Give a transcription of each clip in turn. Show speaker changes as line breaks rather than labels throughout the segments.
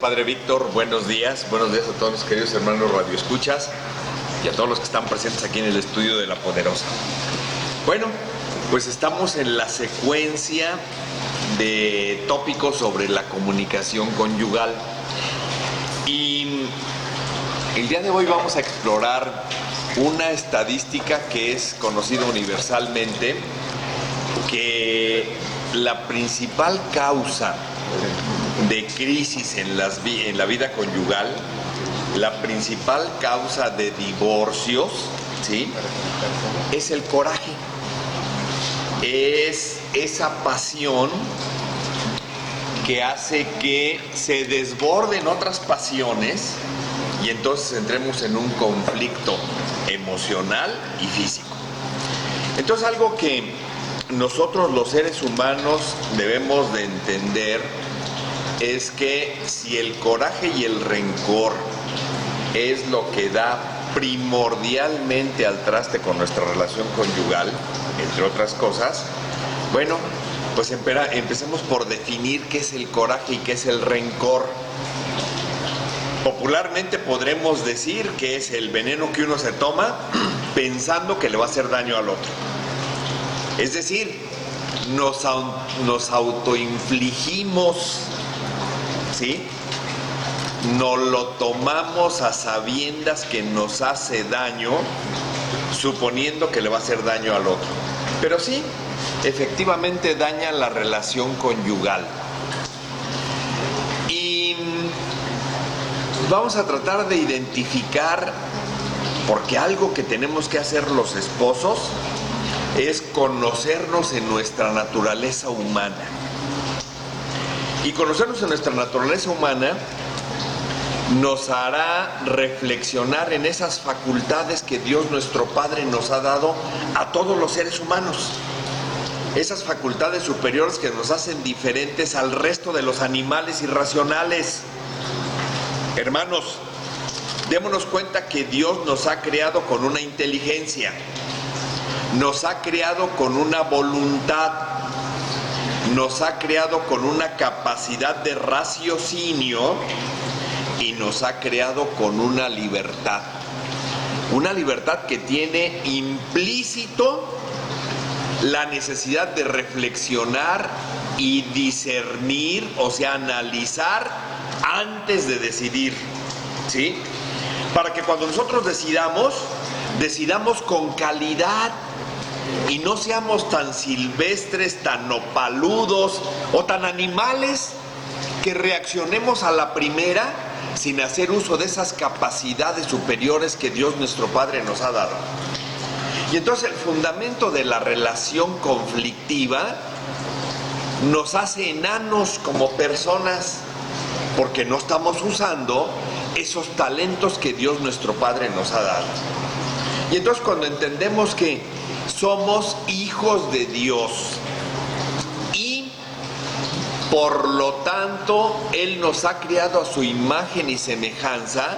Padre Víctor, buenos días a todos los queridos hermanos radioescuchas y a todos los que están presentes aquí en el estudio de La Poderosa. Bueno, pues estamos en la secuencia de tópicos sobre la comunicación conyugal y el día de hoy vamos a explorar una estadística que es conocida universalmente, que la principal causa de crisis en la vida conyugal, la principal causa de divorcios, ¿sí?, es el coraje. Es esa pasión que hace que se desborden otras pasiones y entonces entremos en un conflicto emocional y físico. Entonces, algo que nosotros los seres humanos debemos de entender es que si el coraje y el rencor es lo que da primordialmente al traste con nuestra relación conyugal, entre otras cosas, bueno, pues empecemos por definir qué es el coraje y qué es el rencor. Popularmente podremos decir que es el veneno que uno se toma pensando que le va a hacer daño al otro. Es decir, nos autoinfligimos, ¿sí?, nos lo tomamos a sabiendas que nos hace daño, suponiendo que le va a hacer daño al otro. Pero sí, efectivamente daña la relación conyugal. Y vamos a tratar de identificar, porque algo que tenemos que hacer los esposos es conocernos en nuestra naturaleza humana. Y conocernos en nuestra naturaleza humana nos hará reflexionar en esas facultades que Dios nuestro Padre nos ha dado a todos los seres humanos. Esas facultades superiores que nos hacen diferentes al resto de los animales irracionales. Hermanos, démonos cuenta que Dios nos ha creado con una inteligencia, nos ha creado con una voluntad, nos ha creado con una capacidad de raciocinio y nos ha creado con una libertad que tiene implícito la necesidad de reflexionar y discernir, o sea, analizar antes de decidir, ¿sí? Para que cuando nosotros decidamos con calidad y no seamos tan silvestres, tan opaludos o tan animales que reaccionemos a la primera sin hacer uso de esas capacidades superiores que Dios nuestro Padre nos ha dado. Y entonces el fundamento de la relación conflictiva nos hace enanos como personas, porque no estamos usando esos talentos que Dios nuestro Padre nos ha dado. Y entonces cuando entendemos que somos hijos de Dios y por lo tanto Él nos ha creado a su imagen y semejanza,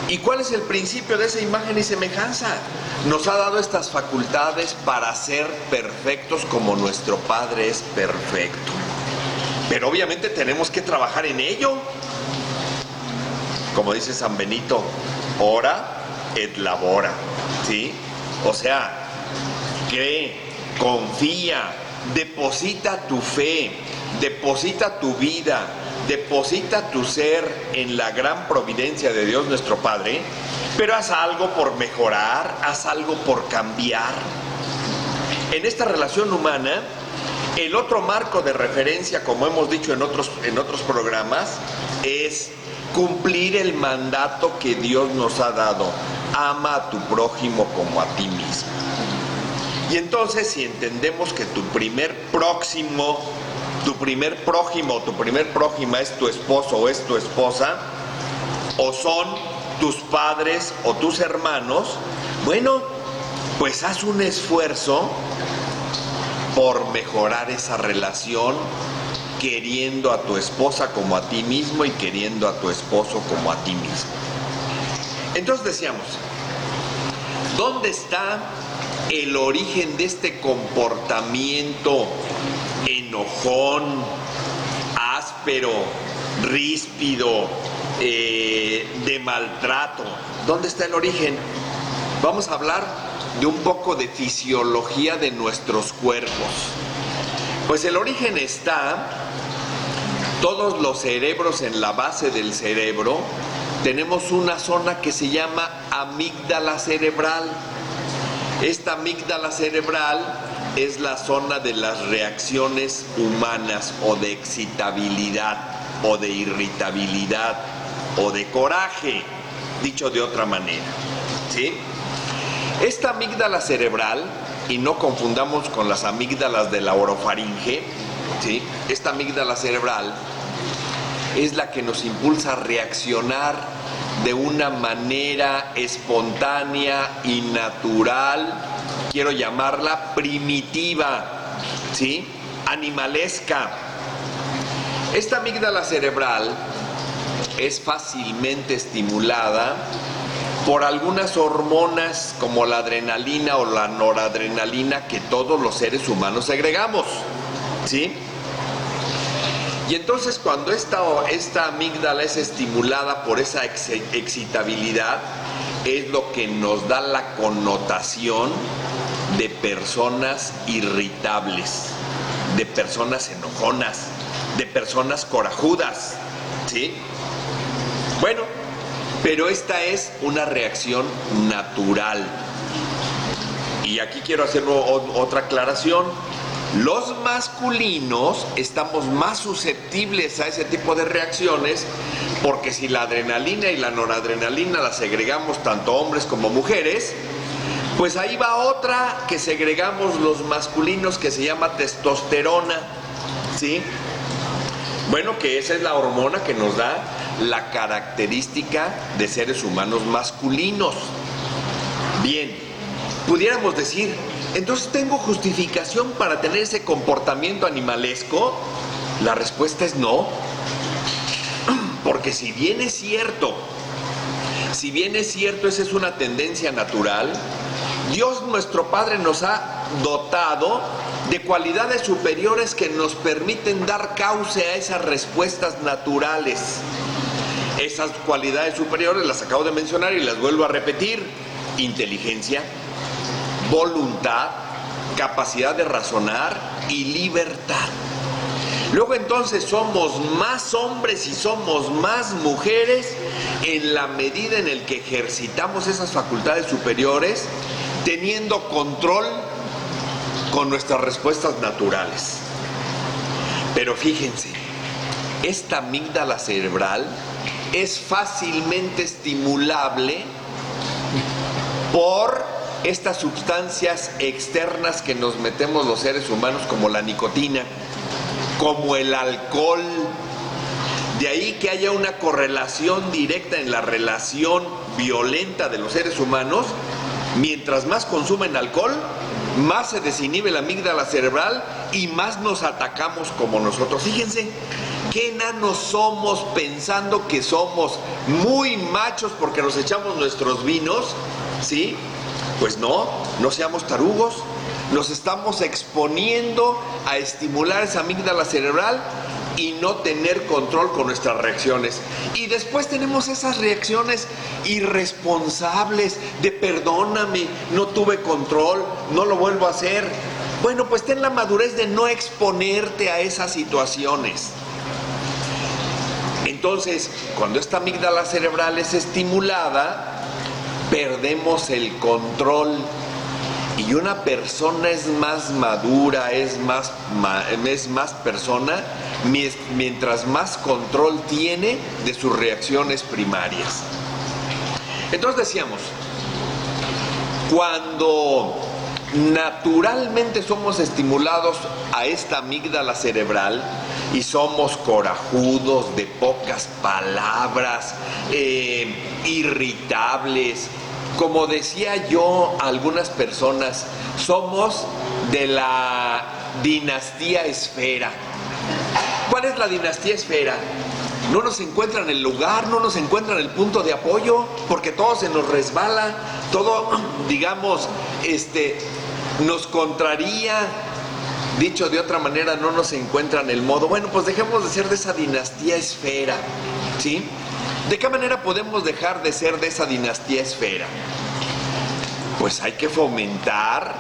¿y cuál es el principio de esa imagen y semejanza? Nos ha dado estas facultades para ser perfectos como nuestro Padre es perfecto. Pero obviamente tenemos que trabajar en ello. Como dice San Benito, ora et labora, ¿sí? O sea, cree, confía, deposita tu fe, deposita tu vida, deposita tu ser en la gran providencia de Dios nuestro Padre, pero haz algo por mejorar, haz algo por cambiar. En esta relación humana, el otro marco de referencia, como hemos dicho en otros programas, es cumplir el mandato que Dios nos ha dado: ama a tu prójimo como a ti mismo. Y entonces, si entendemos que tu primer prójimo, tu primer prójima es tu esposo o es tu esposa, o son tus padres o tus hermanos, bueno, pues haz un esfuerzo por mejorar esa relación, queriendo a tu esposa como a ti mismo y queriendo a tu esposo como a ti mismo. Entonces decíamos, ¿dónde está el origen de este comportamiento enojón, áspero, ríspido, de maltrato. ¿Dónde está el origen? Vamos a hablar de un poco de fisiología de nuestros cuerpos. Pues el origen está, todos los cerebros, en la base del cerebro, tenemos una zona que se llama amígdala cerebral. Esta amígdala cerebral es la zona de las reacciones humanas, o de excitabilidad, o de irritabilidad, o de coraje, dicho de otra manera, ¿sí? Esta amígdala cerebral, y no confundamos con las amígdalas de la orofaringe, ¿sí? Esta amígdala cerebral es la que nos impulsa a reaccionar de una manera espontánea y natural, quiero llamarla primitiva, ¿sí? Animalesca. Esta amígdala cerebral es fácilmente estimulada por algunas hormonas como la adrenalina o la noradrenalina que todos los seres humanos segregamos, ¿sí? Y entonces cuando esta amígdala es estimulada por esa excitabilidad, es lo que nos da la connotación de personas irritables, de personas enojonas, de personas corajudas, ¿sí? Bueno, pero esta es una reacción natural. Y aquí quiero hacer otra aclaración. Los masculinos estamos más susceptibles a ese tipo de reacciones, porque si la adrenalina y la noradrenalina las segregamos tanto hombres como mujeres, pues ahí va otra que segregamos los masculinos, que se llama testosterona, ¿sí? Bueno, que esa es la hormona que nos da la característica de seres humanos masculinos. Bien, pudiéramos decir, entonces, ¿tengo justificación para tener ese comportamiento animalesco? La respuesta es no. Porque si bien es cierto, esa es una tendencia natural, Dios nuestro Padre nos ha dotado de cualidades superiores que nos permiten dar cauce a esas respuestas naturales. Esas cualidades superiores las acabo de mencionar y las vuelvo a repetir: inteligencia, voluntad, capacidad de razonar y libertad. Luego entonces somos más hombres y somos más mujeres en la medida en el que ejercitamos esas facultades superiores, teniendo control con nuestras respuestas naturales. Pero fíjense, esta amígdala cerebral es fácilmente estimulable por estas sustancias externas que nos metemos los seres humanos, como la nicotina, como el alcohol. De ahí que haya una correlación directa en la relación violenta de los seres humanos. Mientras más consumen alcohol, más se desinhibe la amígdala cerebral y más nos atacamos como nosotros. Fíjense, qué enanos somos pensando que somos muy machos porque nos echamos nuestros vinos, ¿sí? Pues no seamos tarugos. Nos estamos exponiendo a estimular esa amígdala cerebral y no tener control con nuestras reacciones. Y después tenemos esas reacciones irresponsables de perdóname, no tuve control, no lo vuelvo a hacer. Bueno, pues ten la madurez de no exponerte a esas situaciones. Entonces, cuando esta amígdala cerebral es estimulada, perdemos el control. Y una persona es más madura, es más persona, mientras más control tiene de sus reacciones primarias. Entonces decíamos, cuando naturalmente somos estimulados a esta amígdala cerebral y somos corajudos, de pocas palabras, irritables, como decía yo a algunas personas, somos de la dinastía Esfera. ¿Cuál es la dinastía Esfera? No nos encuentran el lugar, no nos encuentran el punto de apoyo, porque todo se nos resbala, todo, digamos, nos contraría, Dicho de otra manera, no nos encuentran el modo. Bueno, pues dejemos de ser de esa dinastía esfera, ¿sí? ¿De qué manera podemos dejar de ser de esa dinastía esfera? Pues hay que fomentar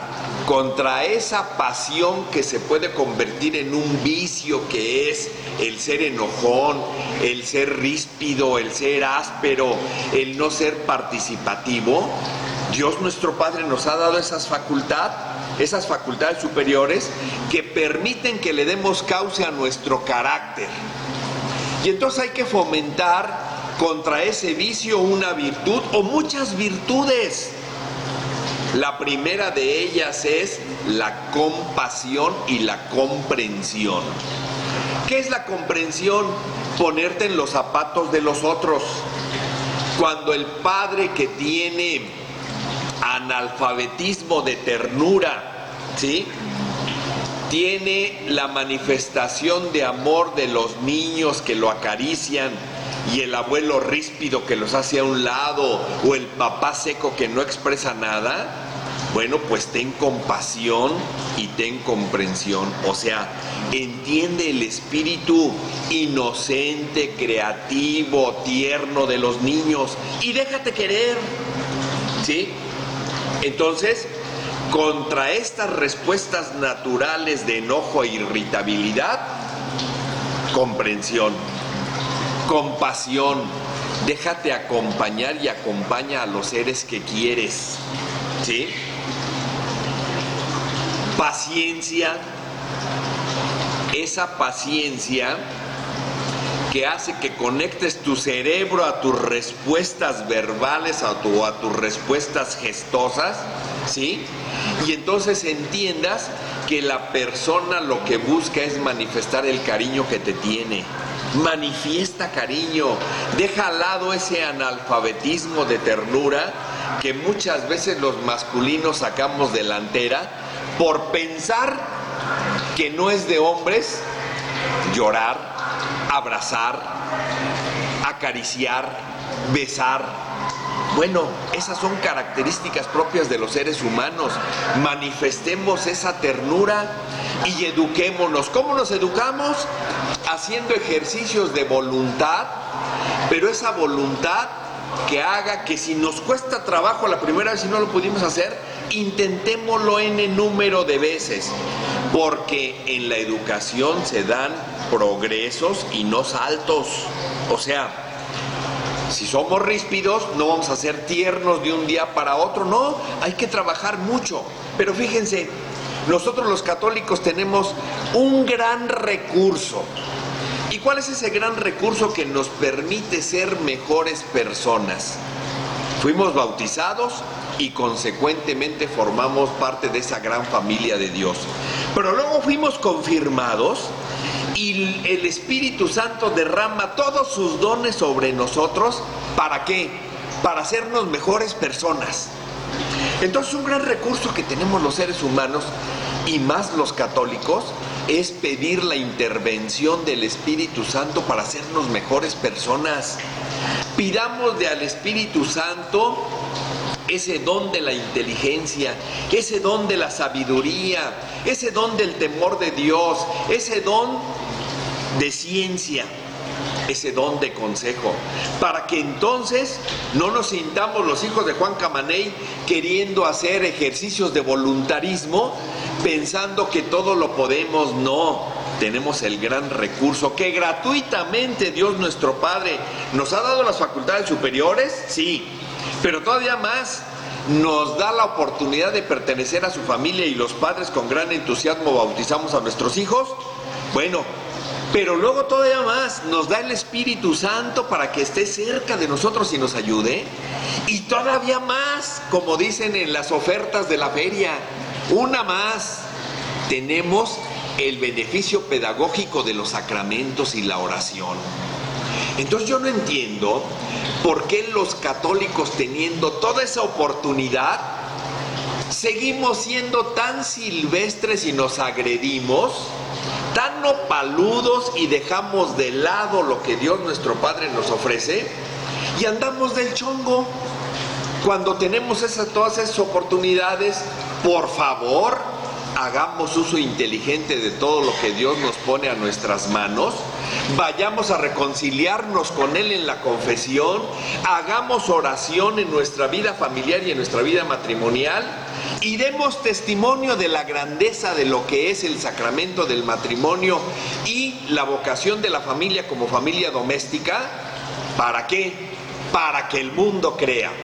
contra esa pasión que se puede convertir en un vicio, que es el ser enojón, el ser ríspido, el ser áspero, el no ser participativo. Dios nuestro Padre nos ha dado esas facultades superiores que permiten que le demos cauce a nuestro carácter. Y entonces hay que fomentar contra ese vicio una virtud o muchas virtudes. La primera de ellas es la compasión y la comprensión. ¿Qué es la comprensión? Ponerte en los zapatos de los otros. Cuando el padre que tiene analfabetismo de ternura, ¿sí?, tiene la manifestación de amor de los niños que lo acarician, y el abuelo ríspido que los hace a un lado, o el papá seco que no expresa nada, bueno, pues ten compasión y ten comprensión. O sea, entiende el espíritu inocente, creativo, tierno de los niños y déjate querer, ¿sí? Entonces, contra estas respuestas naturales de enojo e irritabilidad, comprensión, compasión, déjate acompañar y acompaña a los seres que quieres, ¿sí? Paciencia, esa paciencia que hace que conectes tu cerebro a tus respuestas verbales, a tus respuestas gestosas, ¿sí? Y entonces entiendas que la persona lo que busca es manifestar el cariño que te tiene. Manifiesta cariño, deja al lado ese analfabetismo de ternura que muchas veces los masculinos sacamos delantera por pensar que no es de hombres llorar, abrazar, acariciar, besar. Bueno, esas son características propias de los seres humanos. Manifestemos esa ternura y eduquémonos. ¿Cómo nos educamos? Haciendo ejercicios de voluntad, pero esa voluntad que haga que si nos cuesta trabajo la primera vez y no lo pudimos hacer, intentémoslo n número de veces, porque en la educación se dan progresos y no saltos. O sea, si somos ríspidos, no vamos a ser tiernos de un día para otro, no, hay que trabajar mucho. Pero fíjense, nosotros los católicos tenemos un gran recurso. ¿Y cuál es ese gran recurso que nos permite ser mejores personas? Fuimos bautizados y consecuentemente formamos parte de esa gran familia de Dios. Pero luego fuimos confirmados y el Espíritu Santo derrama todos sus dones sobre nosotros. ¿Para qué? Para hacernos mejores personas. Entonces, un gran recurso que tenemos los seres humanos, y más los católicos, es pedir la intervención del Espíritu Santo para hacernos mejores personas. Pidámosle al Espíritu Santo ese don de la inteligencia, ese don de la sabiduría, ese don del temor de Dios, ese don de ciencia, ese don de consejo, para que entonces no nos sintamos los hijos de Juan Camaney queriendo hacer ejercicios de voluntarismo, pensando que todo lo podemos. No, tenemos el gran recurso que gratuitamente Dios nuestro Padre nos ha dado. Las facultades superiores, sí, pero todavía más, nos da la oportunidad de pertenecer a su familia, y los padres con gran entusiasmo bautizamos a nuestros hijos. Bueno, pero luego todavía más, nos da el Espíritu Santo para que esté cerca de nosotros y nos ayude. Y todavía más, como dicen en las ofertas de la feria, una más, tenemos el beneficio pedagógico de los sacramentos y la oración. Entonces yo no entiendo por qué los católicos, teniendo toda esa oportunidad, seguimos siendo tan silvestres y nos agredimos, tan opaludos, y dejamos de lado lo que Dios nuestro Padre nos ofrece y andamos del chongo cuando tenemos todas esas oportunidades. Por favor, hagamos uso inteligente de todo lo que Dios nos pone a nuestras manos, vayamos a reconciliarnos con Él en la confesión, hagamos oración en nuestra vida familiar y en nuestra vida matrimonial, y demos testimonio de la grandeza de lo que es el sacramento del matrimonio y la vocación de la familia como familia doméstica. ¿Para qué? Para que el mundo crea.